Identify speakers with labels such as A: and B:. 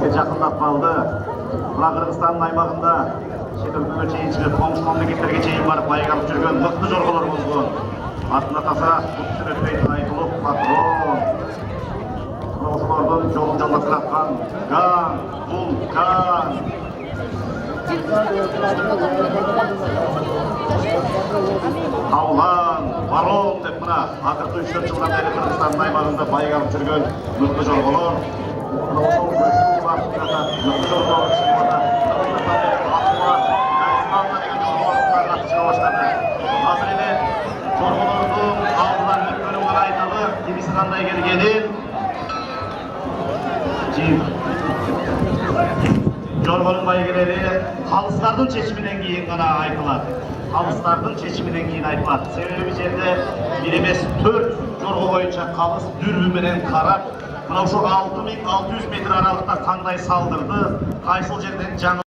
A: бізге жақындап қалды. Мына Қырғызстанның аймағында шетелге чейін шығып, қоныс мемлекеттерге чейін барып байық алып жүрген мықты жорғалар болған. Атына таса құтты өтпейтін айтылып патрон. Осылардың жолын жалғастыратқан Ган, Вулкан. Қаулан, Барон деп мына ақырғы 3-4 жылдан бері Қырғызстанның аймағында байық алып жүрген мықты жорғалар. Қандай келгенін жорғаның байгелері қалыстардың шешімінен кейін ғана айтылады. Қалыстардың шешімінен кейін айтылады. Себебі жерде 1-4 жорға бойынша қалыс дүрбіменен қарап, мынау 6600 метр аралықта қандай салдырды, қайсыл жерден жаңы